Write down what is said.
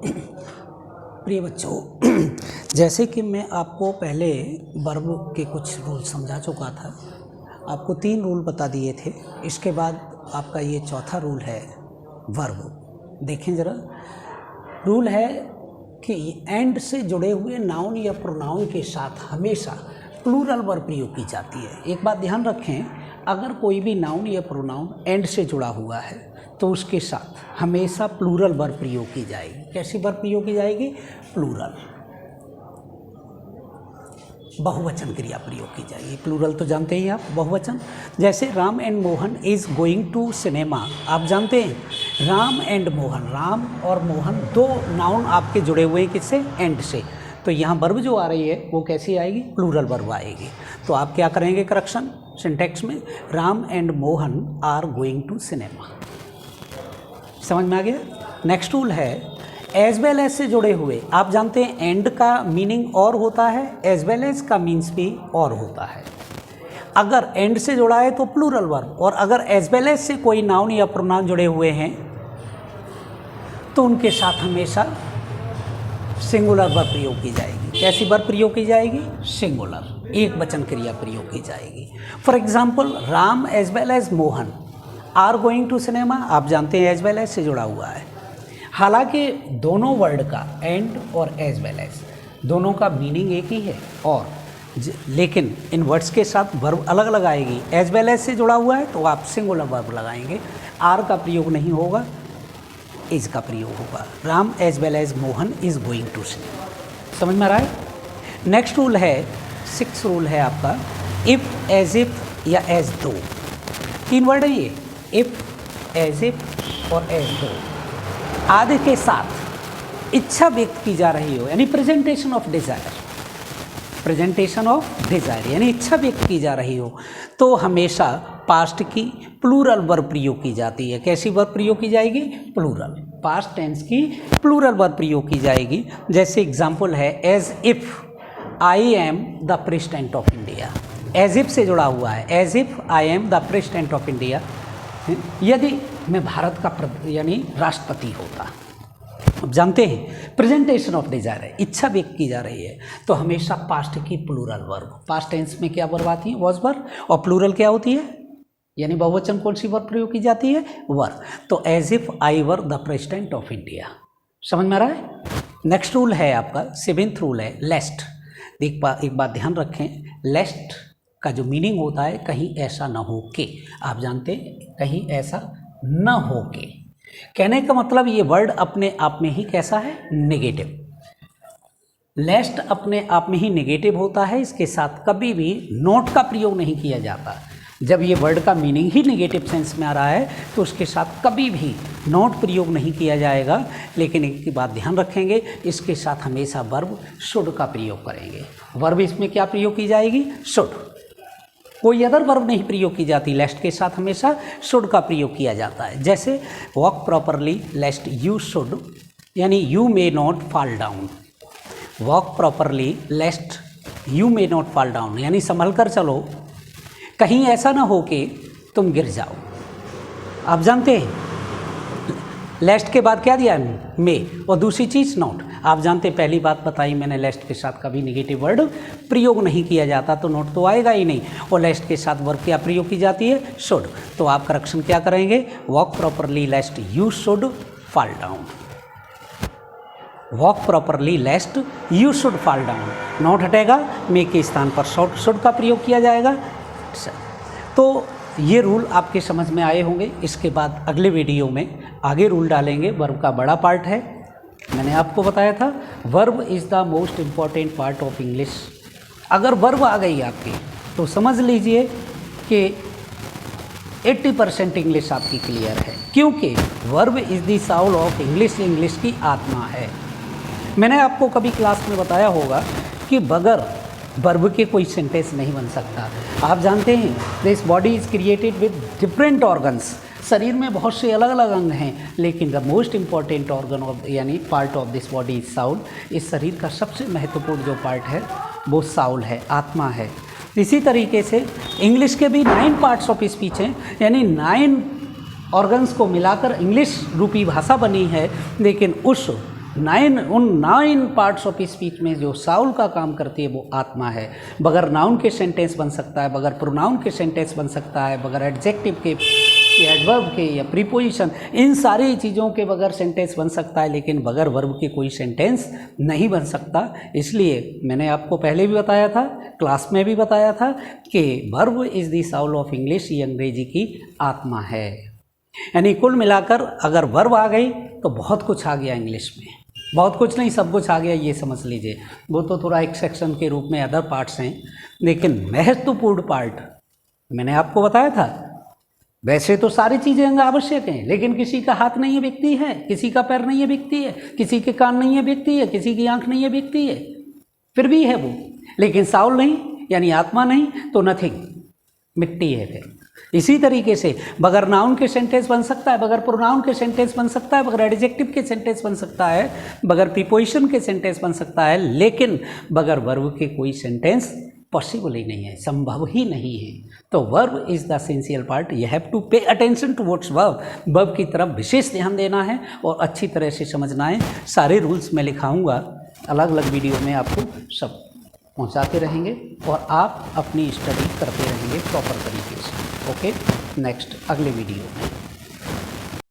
प्रिय बच्चों, जैसे कि मैं आपको पहले वर्ब के कुछ रूल समझा चुका था। आपको 3 रूल बता दिए थे। इसके बाद आपका ये चौथा रूल है वर्ब। देखें ज़रा, रूल है कि एंड से जुड़े हुए नाउन या प्रोनाउन के साथ हमेशा प्लूरल वर्ब प्रयोग की जाती है। एक बात ध्यान रखें, अगर कोई भी नाउन या प्रोनाउन एंड से जुड़ा हुआ है तो उसके साथ हमेशा प्लूरल वर्ब प्रयोग की जाएगी। कैसी वर्ब प्रयोग की जाएगी? प्लूरल, बहुवचन क्रिया प्रयोग की जाएगी। प्लूरल तो जानते ही आप, बहुवचन। जैसे Ram and Mohan is going to cinema, आप जानते हैं राम एंड मोहन, राम और मोहन 2 नाउन आपके जुड़े हुए हैं किससे? एंड से। तो यहाँ वर्ब जो आ रही है वो कैसी आएगी? प्लूरल वर्ब आएगी। तो आप क्या करेंगे करेक्शन सिंटैक्स में? Ram and Mohan are going to cinema. समझ में आ गया? नेक्स्ट रूल है एज वेल एज से जुड़े हुए। आप जानते हैं एंड का मीनिंग और होता है, एज वेल एज का मीन्स भी और होता है। अगर एंड से जुड़ा है तो प्लूरल वर्ब, और अगर एज वेल एज से कोई नाउन या प्रोनाउन जुड़े हुए हैं तो उनके साथ हमेशा सिंगुलर वर्ब प्रयोग की जाएगी। कैसी वर्ब प्रयोग की जाएगी? सिंगुलर, एक वचन क्रिया प्रयोग की जाएगी। For example, Ram as well as Mohan are going to cinema, आप जानते हैं एज वेल एज से जुड़ा हुआ है। हालांकि दोनों वर्ड का, एंड और एज वेल एज, दोनों का मीनिंग एक ही है, और लेकिन इन वर्ड्स के साथ वर्ब अलग अलग आएगी। एज वेल एज से जुड़ा हुआ है तो आप सिंगुलर वर्ब लगाएंगे, आर का प्रयोग नहीं होगा, इज का प्रयोग होगा। Ram as well as Mohan is going to cinema. समझ में आ रहा है? नेक्स्ट रूल है, 6th रूल है आपका, इफ, एज इफ या एज दो। 3 वर्ड है ये, इफ, एज इफ और एज दो। आदि के साथ इच्छा व्यक्त की जा रही हो, यानी presentation of desire, presentation of desire यानी इच्छा व्यक्त की जा रही हो, तो हमेशा पास्ट की प्लूरल वर्ब प्रयोग की जाती है। कैसी वर्ब प्रयोग की जाएगी? प्लूरल, पास्ट टेंस की प्लूरल वर्ब प्रयोग की जाएगी। जैसे एग्जाम्पल है, as if I am the president of India. As if से जुड़ा हुआ है, as if I am the president of India, यदि मैं भारत का यानी राष्ट्रपति होता। अब जानते हैं प्रेजेंटेशन ऑफ डिजायर है, इच्छा व्यक्त की जा रही है, तो हमेशा पास्ट की प्लूरल वर्ब, पास्ट टेंस में क्या वर्ब आती है? वॉज वर्ब, और प्लूरल क्या होती है? यानी बहुवचन कौन सी वर्ब प्रयोग की जाती है? वर। तो as if I were the president of India. समझ में आ रहा है? नेक्स्ट रूल है आपका 7th रूल है लेस्ट। एक बात ध्यान रखें, लेस्ट का जो मीनिंग होता है कहीं ऐसा न हो के। आप जानते हैं कहीं ऐसा न हो के, कहने का मतलब ये वर्ड अपने आप में ही कैसा है? नेगेटिव। लेस्ट अपने आप में ही नेगेटिव होता है, इसके साथ कभी भी नॉट का प्रयोग नहीं किया जाता। जब ये वर्ड का मीनिंग ही नेगेटिव सेंस में आ रहा है तो उसके साथ कभी भी नॉट प्रयोग नहीं किया जाएगा। लेकिन एक की बात ध्यान रखेंगे, इसके साथ हमेशा वर्ब शुड का प्रयोग करेंगे। वर्ब इसमें क्या प्रयोग की जाएगी? शुड, कोई अदर वर्ब नहीं प्रयोग की जाती। लेस्ट के साथ हमेशा शुड का प्रयोग किया जाता है। जैसे walk properly lest you should, यानी you may not fall down. Walk properly lest you may not fall down, यानी संभल कर चलो, कहीं ऐसा ना हो कि तुम गिर जाओ। आप जानते हैं लेस्ट के बाद क्या दिया? मे, और दूसरी चीज़ नॉट। आप जानते, पहली बात बताई मैंने, लेस्ट के साथ कभी नेगेटिव वर्ड प्रयोग नहीं किया जाता, तो नोट तो आएगा ही नहीं। और लेस्ट के साथ वर्ब क्या प्रयोग की जाती है? शुड। तो आप करेक्शन क्या करेंगे? Walk properly lest you should fall down. Walk properly lest you should fall down, not हटेगा, मे के स्थान पर शुड का प्रयोग किया जाएगा। तो ये रूल आपके समझ में आए होंगे। इसके बाद अगले वीडियो में आगे रूल डालेंगे। वर्ब का बड़ा पार्ट है, मैंने आपको बताया था verb is the most important part of English. अगर वर्ब आ गई आपकी तो समझ लीजिए कि 80% इंग्लिश आपकी क्लियर है, क्योंकि verb is the Saul of English, English की आत्मा है। मैंने आपको कभी क्लास में बताया होगा कि बगैर वर्ब के कोई सेंटेंस नहीं बन सकता। आप जानते हैं this body is created with different organs. शरीर में बहुत से अलग अलग अंग हैं, लेकिन the most important organ of यानी part of this body is soul. इस शरीर का सबसे महत्वपूर्ण जो पार्ट है वो साउल है, आत्मा है। इसी तरीके से इंग्लिश के भी 9 पार्ट्स ऑफ स्पीच हैं, यानी 9 ऑर्गन्स को मिलाकर इंग्लिश रूपी भाषा बनी है। लेकिन उस उन 9 पार्ट्स ऑफ स्पीच में जो साउल का काम करती है वो आत्मा है। बगैर नाउन के सेंटेंस बन सकता है, बगैर प्रोनाउन के सेंटेंस बन सकता है, बगैर एडजेक्टिव के या एडवर्ब के या प्रीपोजिशन, इन सारी चीज़ों के बगैर सेंटेंस बन सकता है, लेकिन बगैर वर्ब के कोई सेंटेंस नहीं बन सकता। इसलिए मैंने आपको पहले भी बताया था, क्लास में भी बताया था कि verb is the Saul of English, ये अंग्रेजी की आत्मा है। यानी कुल मिलाकर अगर वर्ब आ गई तो बहुत कुछ आ गया इंग्लिश में, बहुत कुछ नहीं सब कुछ आ गया, ये समझ लीजिए। वो तो थोड़ा एक सेक्शन के रूप में अदर पार्ट्स हैं, लेकिन महत्वपूर्ण पार्ट मैंने आपको बताया था। वैसे तो सारी चीज़ें आवश्यक हैं, लेकिन किसी का हाथ नहीं है व्यक्ति है, किसी का पैर नहीं है व्यक्ति है, किसी के कान नहीं है व्यक्ति है, किसी की आंख नहीं है व्यक्ति है, फिर भी है वो। लेकिन साउल नहीं, यानी आत्मा नहीं, तो नथिंग, मिट्टी है फिर। इसी तरीके से बगैर नाउन के सेंटेंस बन सकता है, बगैर प्रोनाउन के सेंटेंस बन सकता है, बगैर एडजेक्टिव के सेंटेंस बन सकता है, बगैर प्रीपोजिशन के सेंटेंस बन सकता है, लेकिन बगैर वर्ब के कोई सेंटेंस पॉसिबल ही नहीं है, संभव ही नहीं है। तो verb is the essential part. You have to pay attention towards verb. Verb की तरफ विशेष ध्यान देना है और अच्छी तरह से समझना है। सारे रूल्स मैं लिखाऊंगा, अलग अलग वीडियो में आपको सब पहुंचाते रहेंगे और आप अपनी स्टडी करते रहेंगे प्रॉपर तरीके से। ओके, नेक्स्ट अगले वीडियो में।